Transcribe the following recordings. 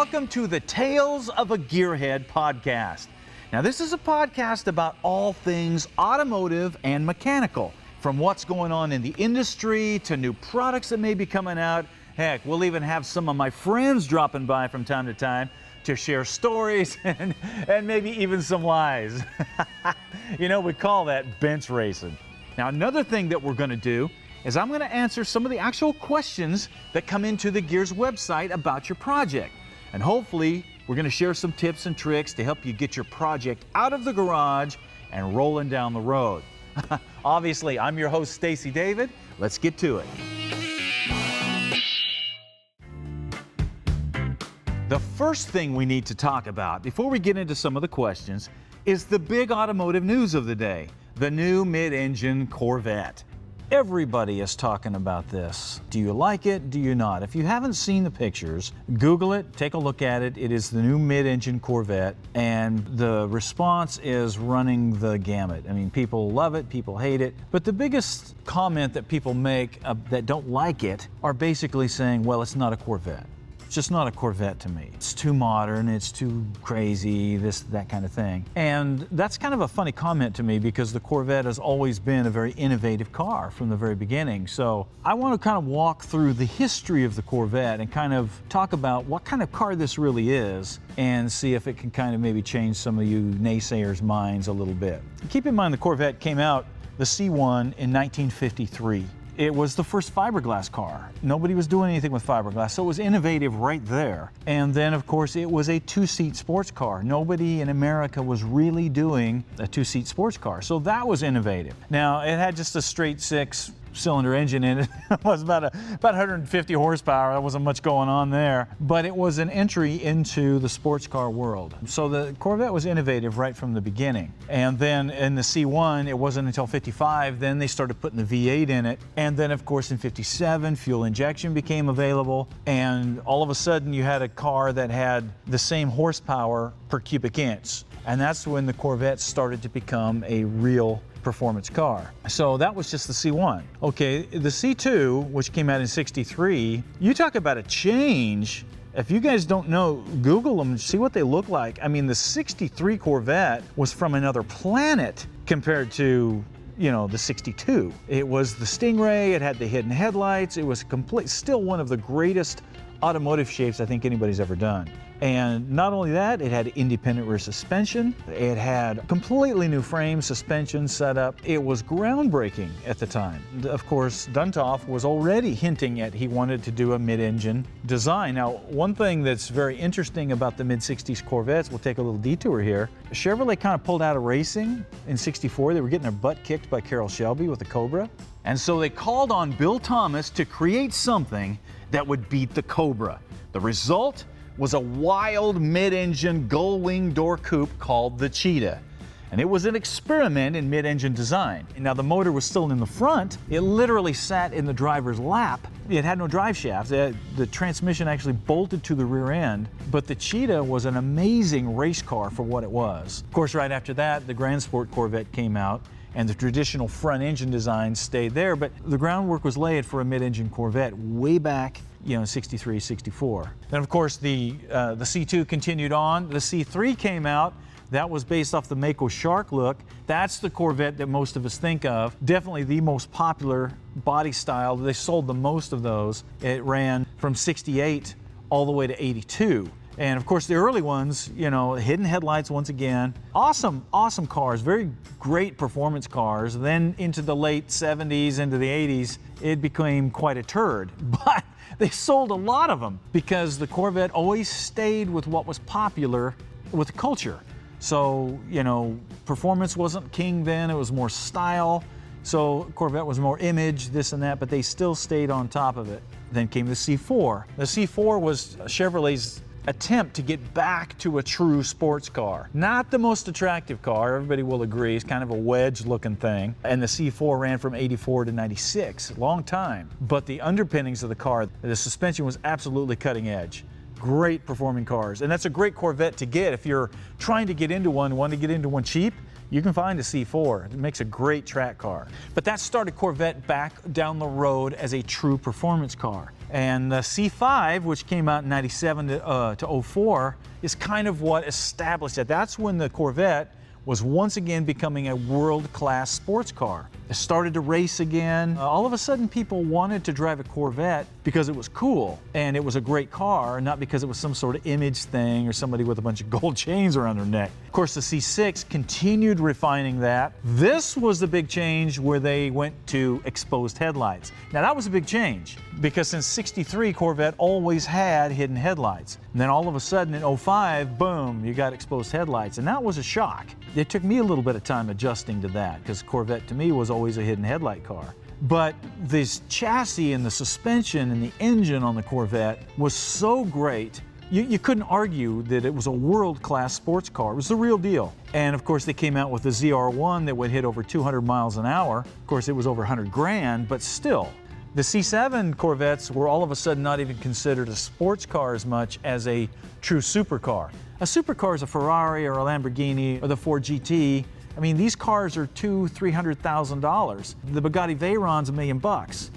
welcome to the Tales of a Gearhead podcast. Now, this is a podcast about all things automotive and mechanical, from what's going on in the industry to new products that may be coming out. Heck, we'll even have some of my friends dropping by from time to time to share stories and maybe even some lies. You know, we call that bench racing. Now, another thing that we're going to do is I'm going to answer some of the actual questions that come into the Gears website about your project. And hopefully, we're going to share some tips and tricks to help you get your project out of the garage and rolling down the road. Obviously, I'm your host, Stacey David. Let's get to it. The first thing we need to talk about before we get into some of the questions is the big automotive news of the day, the new mid-engine Corvette. Everybody is talking about this. Do you like it? Do you not? If you haven't seen the pictures, Google it, take a look at it. It is the new mid-engine Corvette, and the response is running the gamut. I mean, people love it, people hate it, but the biggest comment that people make that don't like it are basically saying, well, it's not a Corvette. It's just not a Corvette to me. It's too modern, it's too crazy, that kind of thing. And that's kind of a funny comment to me because the Corvette has always been a very innovative car from the very beginning. So I want to kind of walk through the history of the Corvette and kind of talk about what kind of car this really is and see if it can kind of maybe change some of you naysayers' minds a little bit. Keep in mind the Corvette came out, the C1, in 1953. It was the first fiberglass car. Nobody was doing anything with fiberglass, so it was innovative right there. And then, of course, it was a two-seat sports car. Nobody in America was really doing a two-seat sports car, so that was innovative. Now, it had just a straight six-cylinder engine in it. It was about 150 horsepower. There wasn't much going on there, but it was an entry into the sports car world. So the Corvette was innovative right from the beginning. And then in the C1, it wasn't until 55, then they started putting the V8 in it. And then, of course, in 57, fuel injection became available. And all of a sudden, you had a car that had the same horsepower per cubic inch. And that's when the Corvette started to become a real performance car. So that was just the C1. Okay, the C2, which came out in 63, you talk about a change. If you guys don't know, Google them, see what they look like. I mean, the 63 Corvette was from another planet compared to, you know, the 62. It was the Stingray, it had the hidden headlights, it was still one of the greatest automotive shapes I think anybody's ever done. And not only that, it had independent rear suspension. It had completely new frame, suspension setup. It was groundbreaking at the time. Of course, Duntov was already hinting at he wanted to do a mid-engine design. Now, one thing that's very interesting about the mid-60s Corvettes, we'll take a little detour here. Chevrolet kind of pulled out of racing in 64. They were getting their butt kicked by Carroll Shelby with the Cobra. And so they called on Bill Thomas to create something that would beat the Cobra. The result was a wild mid-engine gull-wing door coupe called the Cheetah. And it was an experiment in mid-engine design. Now, the motor was still in the front. It literally sat in the driver's lap. It had no drive shaft. The transmission actually bolted to the rear end. But the Cheetah was an amazing race car for what it was. Of course, right after that, the Grand Sport Corvette came out, and the traditional front engine design stayed there, but the groundwork was laid for a mid-engine Corvette way back, you know, 63, 64. Then, of course, the C2 continued on. The C3 came out. That was based off the Mako Shark look. That's the Corvette that most of us think of. Definitely the most popular body style. They sold the most of those. It ran from 68 all the way to 82. And of course, the early ones, you know, hidden headlights once again. Awesome, awesome cars, very great performance cars. Then into the late 70s, into the 80s, it became quite a turd. But they sold a lot of them because the Corvette always stayed with what was popular with the culture. So, you know, performance wasn't king then, it was more style. So Corvette was more image, this and that, but they still stayed on top of it. Then came the C4. The C4 was Chevrolet's attempt to get back to a true sports car. Not the most attractive car, everybody will agree. It's kind of a wedge looking thing. And the C4 ran from 84 to 96, long time. But the underpinnings of the car, the suspension was absolutely cutting edge. Great performing cars. And that's a great Corvette to get if you're trying to get into one, want to get into one cheap. You can find a C4. It makes a great track car. But that started Corvette back down the road as a true performance car. And the C5, which came out in 97 to 04, is kind of what established it. That's when the Corvette was once again becoming a world-class sports car. It started to race again. All of a sudden, people wanted to drive a Corvette because it was cool and it was a great car, not because it was some sort of image thing or somebody with a bunch of gold chains around their neck. Of course, the C6 continued refining that. This was the big change where they went to exposed headlights. Now, that was a big change because since '63, Corvette always had hidden headlights. And then all of a sudden in '05, boom, you got exposed headlights. And that was a shock. It took me a little bit of time adjusting to that because Corvette to me was always a hidden headlight car. But this chassis and the suspension and the engine on the Corvette was so great, you couldn't argue that it was a world-class sports car. It was the real deal. And of course they came out with the ZR1 that would hit over 200 miles an hour. Of course it was over 100 grand, but still. The C7 Corvettes were all of a sudden not even considered a sports car as much as a true supercar. A supercar is a Ferrari or a Lamborghini or the Ford GT. I mean, these cars are $200,000-$300,000. The Bugatti Veyron's $1 million.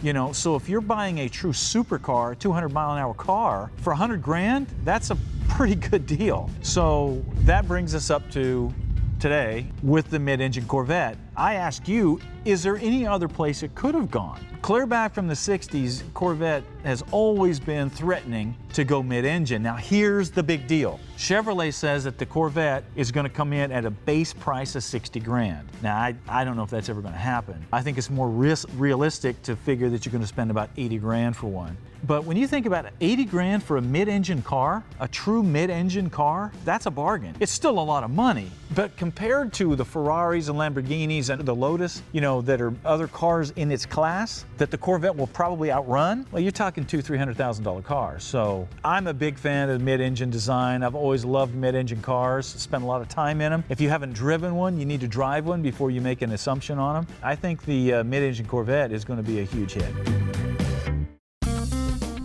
You know, so if you're buying a true supercar, 200-mile-an-hour car for 100 grand, that's a pretty good deal. So that brings us up to today with the mid-engine Corvette. I ask you, is there any other place it could have gone? Clear back from the 60s, Corvette has always been threatening to go mid-engine. Now here's the big deal. Chevrolet says that the Corvette is going to come in at a base price of 60 grand. Now I don't know if that's ever going to happen. I think it's more realistic to figure that you're going to spend about 80 grand for one. But when you think about 80 grand for a mid-engine car, a true mid-engine car, that's a bargain. It's still a lot of money, but compared to the Ferraris and Lamborghinis and the Lotus, you know, that are other cars in its class that the Corvette will probably outrun, well, you're talking $200,000-$300,000 cars. So I'm a big fan of the mid-engine design. I've always loved mid-engine cars, spent a lot of time in them. If you haven't driven one, you need to drive one before you make an assumption on them. I think the mid-engine Corvette is going to be a huge hit.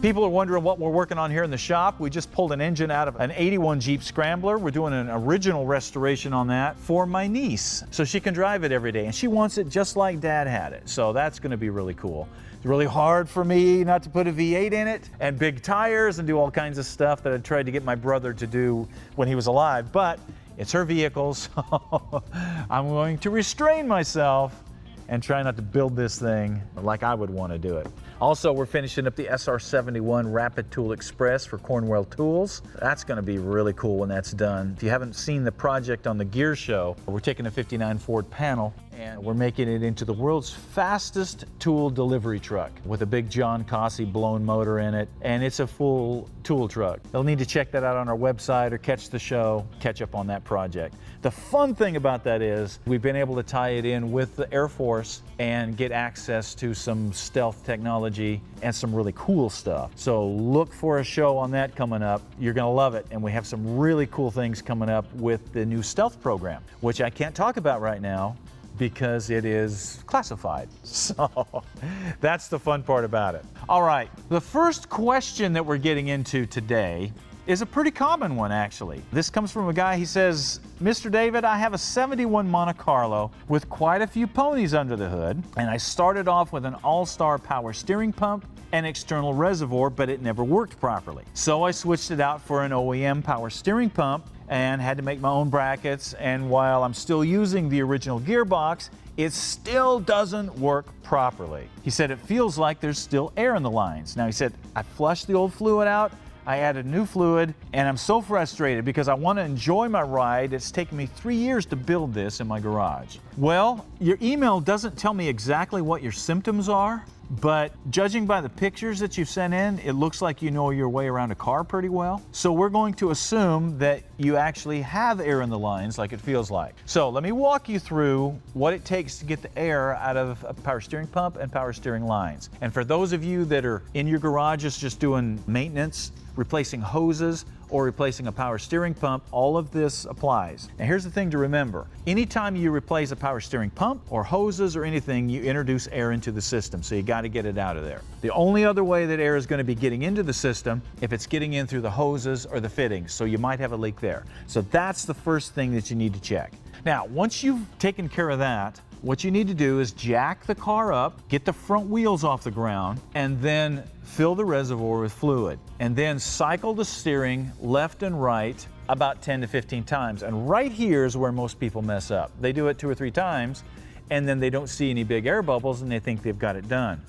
People are wondering what we're working on here in the shop. We just pulled an engine out of an '81 Jeep Scrambler. We're doing an original restoration on that for my niece so she can drive it every day, and she wants it just like Dad had it. So that's going to be really cool. It's really hard for me not to put a V8 in it and big tires and do all kinds of stuff that I tried to get my brother to do when he was alive, but it's her vehicle, so I'm going to restrain myself and try not to build this thing like I would want to do it. Also, we're finishing up the SR71 Rapid Tool Express for Cornwell Tools. That's going to be really cool when that's done. If you haven't seen the project on the Gear Show, we're taking a '59 Ford panel and we're making it into the world's fastest tool delivery truck with a big John Cossey blown motor in it, and it's a full tool truck. You'll need to check that out on our website or catch the show, catch up on that project. The fun thing about that is we've been able to tie it in with the Air Force and get access to some stealth technology and some really cool stuff. So look for a show on that coming up. You're gonna love it. And we have some really cool things coming up with the new stealth program, which I can't talk about right now because it is classified. So that's the fun part about it. All right, the first question that we're getting into today is a pretty common one, actually. This comes from a guy. He says, Mr. David, I have a '71 Monte Carlo with quite a few ponies under the hood, and I started off with an all-star power steering pump and external reservoir, but it never worked properly. So I switched it out for an OEM power steering pump and had to make my own brackets, and while I'm still using the original gearbox, it still doesn't work properly. He said it feels like there's still air in the lines. Now he said, I flushed the old fluid out, I added new fluid, and I'm so frustrated because I want to enjoy my ride. It's taken me 3 years to build this in my garage. Well, your email doesn't tell me exactly what your symptoms are, but judging by the pictures that you've sent in, it looks like you know your way around a car pretty well. So we're going to assume that you actually have air in the lines like it feels like. So let me walk you through what it takes to get the air out of a power steering pump and power steering lines. And for those of you that are in your garages just doing maintenance, replacing hoses, or replacing a power steering pump, all of this applies. Now here's the thing to remember. Anytime you replace a power steering pump or hoses or anything, you introduce air into the system, so you got to get it out of there. The only other way that air is going to be getting into the system if it's getting in through the hoses or the fittings, so you might have a leak there. So that's the first thing that you need to check. Now, once you've taken care of that, what you need to do is jack the car up, get the front wheels off the ground, and then fill the reservoir with fluid. And then cycle the steering left and right about 10 to 15 times. And right here is where most people mess up. They do it 2 or 3 times, and then they don't see any big air bubbles, and they think they've got it done.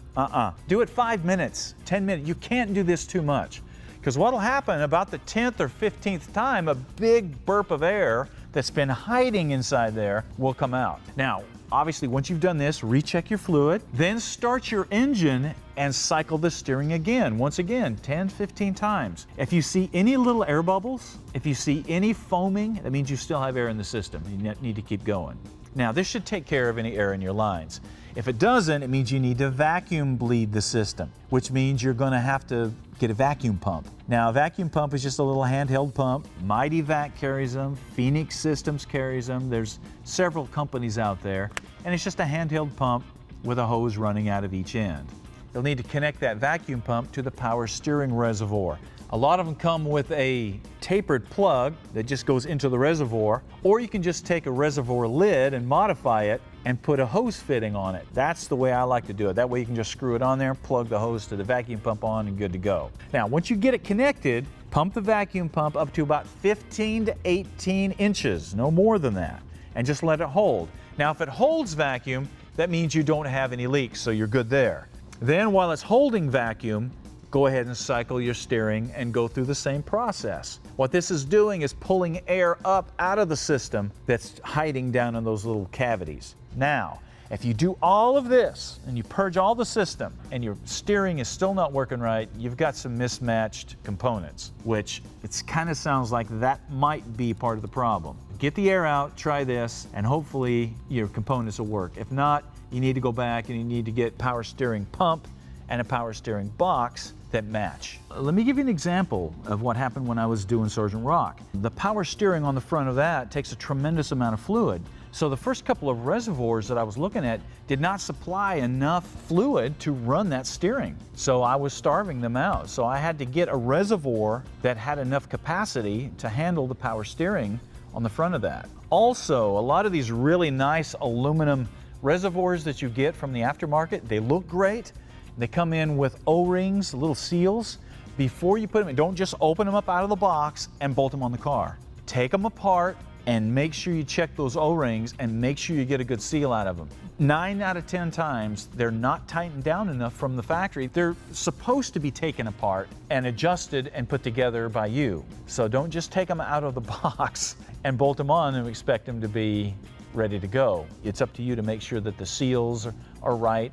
Do it 5 minutes, 10 minutes. You can't do this too much, because what'll happen about the 10th or 15th time, a big burp of air that's been hiding inside there will come out. Now, obviously, once you've done this, recheck your fluid, then start your engine and cycle the steering again. Once again, 10, 15 times. If you see any little air bubbles, if you see any foaming, that means you still have air in the system. You need to keep going. Now, this should take care of any air in your lines. If it doesn't, it means you need to vacuum bleed the system, which means you're going to have to get a vacuum pump. Now, a vacuum pump is just a little handheld pump. Mighty Vac carries them. Phoenix Systems carries them. There's several companies out there, and it's just a handheld pump with a hose running out of each end. You'll need to connect that vacuum pump to the power steering reservoir. A lot of them come with a tapered plug that just goes into the reservoir, or you can just take a reservoir lid and modify it and put a hose fitting on it. That's the way I like to do it. That way you can just screw it on there, plug the hose to the vacuum pump on, and good to go. Now, once you get it connected, pump the vacuum pump up to about 15 to 18 inches, no more than that, and just let it hold. Now, if it holds vacuum, that means you don't have any leaks, so you're good there. Then, while it's holding vacuum, go ahead and cycle your steering and go through the same process. What this is doing is pulling air up out of the system that's hiding down in those little cavities. Now, if you do all of this and you purge all the system and your steering is still not working right, you've got some mismatched components, which it kind of sounds like that might be part of the problem. Get the air out, try this, and hopefully your components will work. If not, you need to go back and you need to get power steering pump and a power steering box that match. Let me give you an example of what happened when I was doing Sergeant Rock. The power steering on the front of that takes a tremendous amount of fluid. So the first couple of reservoirs that I was looking at did not supply enough fluid to run that steering. So I was starving them out. So I had to get a reservoir that had enough capacity to handle the power steering on the front of that. Also, a lot of these really nice aluminum reservoirs that you get from the aftermarket, they look great. They come in with O-rings, little seals. Before you put them in, don't just open them up out of the box and bolt them on the car. Take them apart and make sure you check those O-rings and make sure you get a good seal out of them. 9 out of 10 times, they're not tightened down enough from the factory. They're supposed to be taken apart and adjusted and put together by you. So don't just take them out of the box and bolt them on and expect them to be ready to go. It's up to you to make sure that the seals are right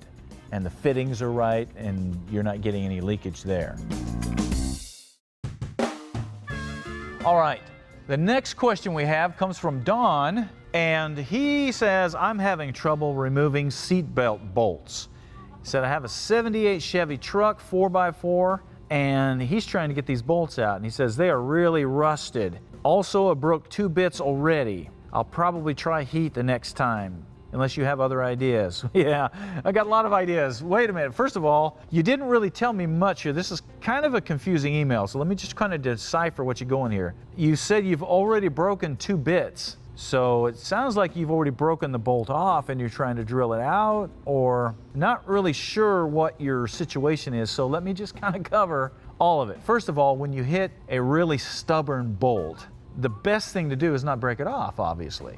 and the fittings are right and you're not getting any leakage there. All right, the next question we have comes from Don, and he says, I'm having trouble removing seatbelt bolts. He said, I have a 78 Chevy truck, 4x4, and he's trying to get these bolts out, and he says they are really rusted. Also, I broke 2 bits already. I'll probably try heat the next time, unless you have other ideas. Yeah, I got a lot of ideas. Wait a minute. First of all, you didn't really tell me much here. This is kind of a confusing email, so let me just kind of decipher what you're going here. You said you've already broken 2 bits, so it sounds like you've already broken the bolt off and you're trying to drill it out, or not really sure what your situation is, so let me just kind of cover all of it. First of all, when you hit a really stubborn bolt, the best thing to do is not break it off, obviously.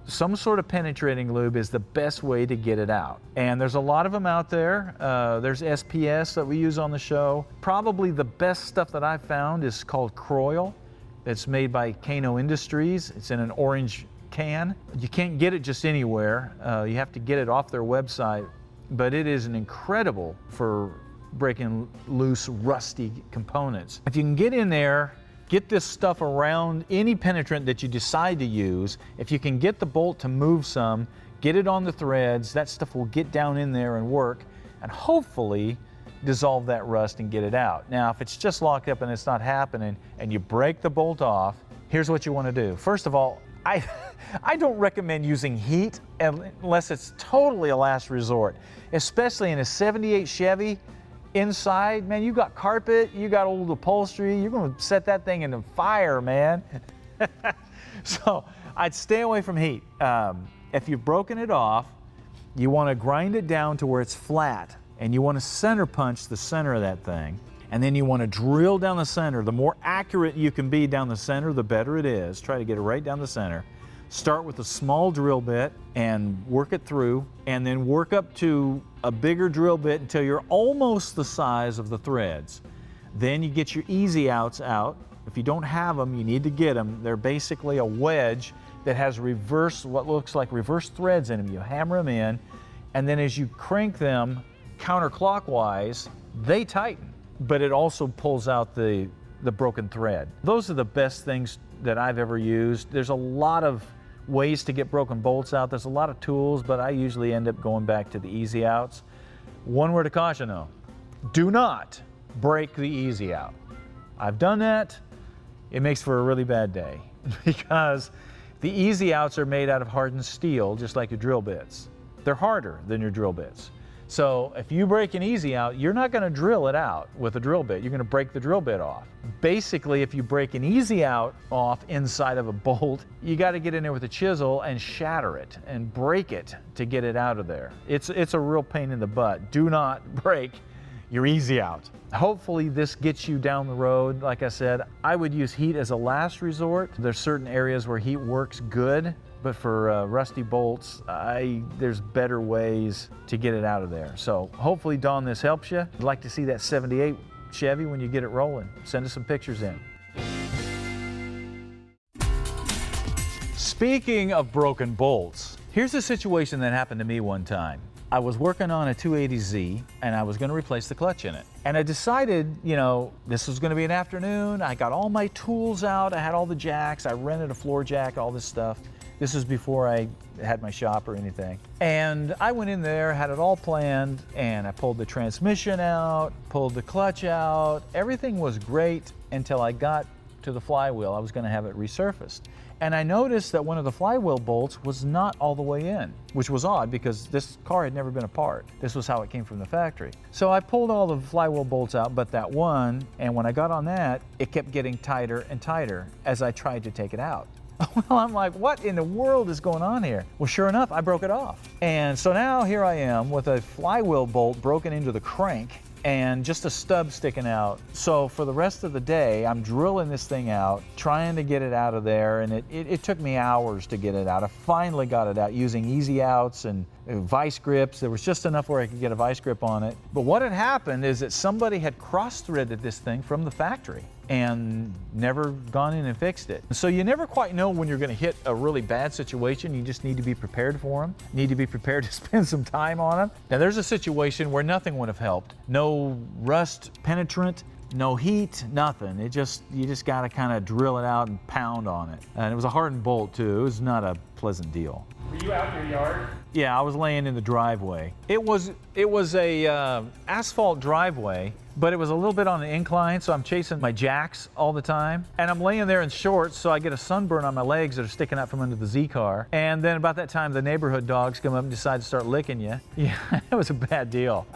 Some sort of penetrating lube is the best way to get it out. And there's a lot of them out there. There's SPS that we use on the show. Probably the best stuff that I've found is called Croil. It's made by Kano Industries. It's in an orange can. You can't get it just anywhere. You have to get it off their website. But it is an incredible for breaking loose, rusty components. If you can get in there, get this stuff around any penetrant that you decide to use. If you can get the bolt to move some, get it on the threads, that stuff will get down in there and work and hopefully dissolve that rust and get it out. Now, if it's just locked up and it's not happening and you break the bolt off, here's what you want to do. First of all, I don't recommend using heat unless it's totally a last resort, especially in a 78 Chevy. Inside, man, you got carpet, you got old upholstery, you're going to set that thing into fire, man. So I'd stay away from heat. If you've broken it off, you want to grind it down to where it's flat, and you want to center punch the center of that thing, and then you want to drill down the center. The more accurate you can be down the center, the better it is. Try to get it right down the center. Start with a small drill bit and work it through, and then work up to a bigger drill bit until you're almost the size of the threads. Then you get your easy outs out. If you don't have them, you need to get them. They're basically a wedge that has what looks like reverse threads in them. You hammer them in, and then as you crank them counterclockwise, they tighten, but it also pulls out the broken thread. Those are the best things that I've ever used. There's a lot of ways to get broken bolts out. There's a lot of tools, but I usually end up going back to the easy outs. One word of caution though, do not break the easy out. I've done that. It makes for a really bad day because the easy outs are made out of hardened steel, just like your drill bits. They're harder than your drill bits. So if you break an easy out, you're not going to drill it out with a drill bit. You're going to break the drill bit off. Basically, if you break an easy out off inside of a bolt, you got to get in there with a chisel and shatter it and break it to get it out of there. It's a real pain in the butt. Do not break your easy out. Hopefully this gets you down the road. Like I said, I would use heat as a last resort. There's certain areas where heat works good, but for rusty bolts, there's better ways to get it out of there. So hopefully, Don, this helps you. I'd like to see that 78 Chevy when you get it rolling. Send us some pictures in. Speaking of broken bolts, here's a situation that happened to me one time. I was working on a 280Z and I was going to replace the clutch in it. And I decided, this was going to be an afternoon. I got all my tools out. I had all the jacks. I rented a floor jack, all this stuff. This was before I had my shop or anything. And I went in there, had it all planned, and I pulled the transmission out, pulled the clutch out. Everything was great until I got to the flywheel. I was going to have it resurfaced. And I noticed that one of the flywheel bolts was not all the way in, which was odd because this car had never been apart. This was how it came from the factory. So I pulled all the flywheel bolts out but that one, and when I got on that, it kept getting tighter and tighter as I tried to take it out. Well, I'm like, what in the world is going on here? Well, sure enough, I broke it off. And so now here I am with a flywheel bolt broken into the crank and just a stub sticking out. So for the rest of the day, I'm drilling this thing out, trying to get it out of there, and it took me hours to get it out. I finally got it out using easy outs and vice grips. There was just enough where I could get a vice grip on it. But what had happened is that somebody had cross-threaded this thing from the factory and never gone in and fixed it. So you never quite know when you're going to hit a really bad situation. You just need to be prepared for them. You need to be prepared to spend some time on them. Now there's a situation where nothing would have helped. No rust penetrant, no heat, nothing. You just got to kind of drill it out and pound on it. And it was a hardened bolt too. It was not a pleasant deal. Were you out in your yard? Yeah, I was laying in the driveway. It was a asphalt driveway, but it was a little bit on an incline, so I'm chasing my jacks all the time. And I'm laying there in shorts, so I get a sunburn on my legs that are sticking out from under the Z car. And then about that time, the neighborhood dogs come up and decide to start licking you. Yeah, it was a bad deal.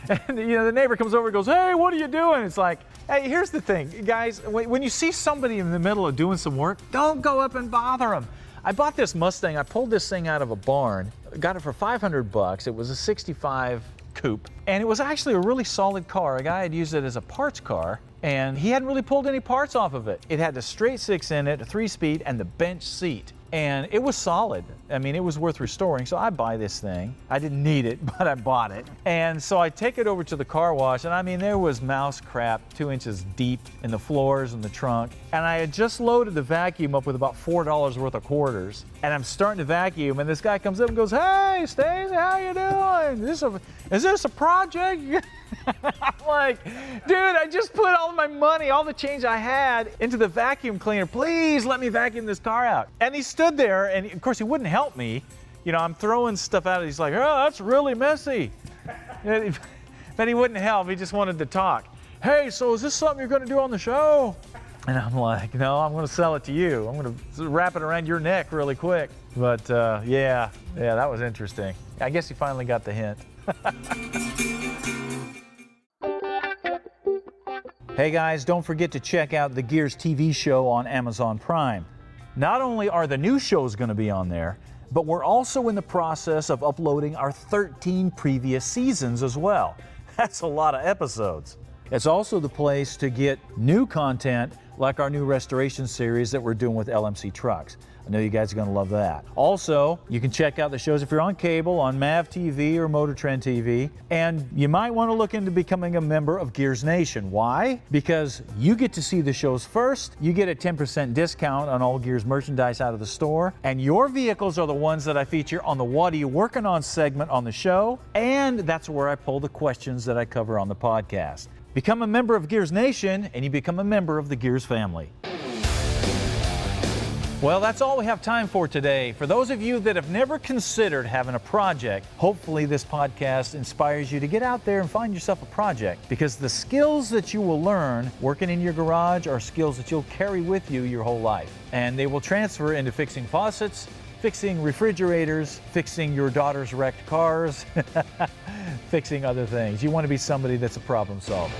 And the neighbor comes over and goes, "Hey, what are you doing?" It's like, hey, here's the thing, guys. When you see somebody in the middle of doing some work, don't go up and bother them. I bought this Mustang. I pulled this thing out of a barn. Got it for $500. It was a 65 coupe. And it was actually a really solid car. A guy had used it as a parts car, and he hadn't really pulled any parts off of it. It had the straight six in it, a 3-speed, and the bench seat. And it was solid. I mean, it was worth restoring, so I buy this thing. I didn't need it, but I bought it. And so I take it over to the car wash, and I mean, there was mouse crap 2 inches deep in the floors and the trunk. And I had just loaded the vacuum up with about $4 worth of quarters. And I'm starting to vacuum, and this guy comes up and goes, "Hey, Stacey, how you doing? Is this a project?" I'm like, dude, I just put all my money, all the change I had into the vacuum cleaner. Please let me vacuum this car out. And he stood there, and of course he wouldn't help me. I'm throwing stuff out, and he's like, "Oh, that's really messy." But he wouldn't help. He just wanted to talk. "Hey, so is this something you're going to do on the show?" And I'm like, "No, I'm going to sell it to you. I'm going to wrap it around your neck really quick." But yeah, that was interesting. I guess he finally got the hint. Hey guys, don't forget to check out the Gears TV show on Amazon Prime. Not only are the new shows going to be on there, but we're also in the process of uploading our 13 previous seasons as well. That's a lot of episodes. It's also the place to get new content like our new restoration series that we're doing with LMC trucks. I know you guys are going to love that. Also, you can check out the shows if you're on cable, on MAV TV or Motor Trend TV, and you might want to look into becoming a member of Gears Nation. Why? Because you get to see the shows first, you get a 10% discount on all Gears merchandise out of the store, and your vehicles are the ones that I feature on the What Are You Working On segment on the show, and that's where I pull the questions that I cover on the podcast. Become a member of Gears Nation, and you become a member of the Gears family. Well, that's all we have time for today. For those of you that have never considered having a project, hopefully this podcast inspires you to get out there and find yourself a project, because the skills that you will learn working in your garage are skills that you'll carry with you your whole life. And they will transfer into fixing faucets, fixing refrigerators, fixing your daughter's wrecked cars, fixing other things. You want to be somebody that's a problem solver.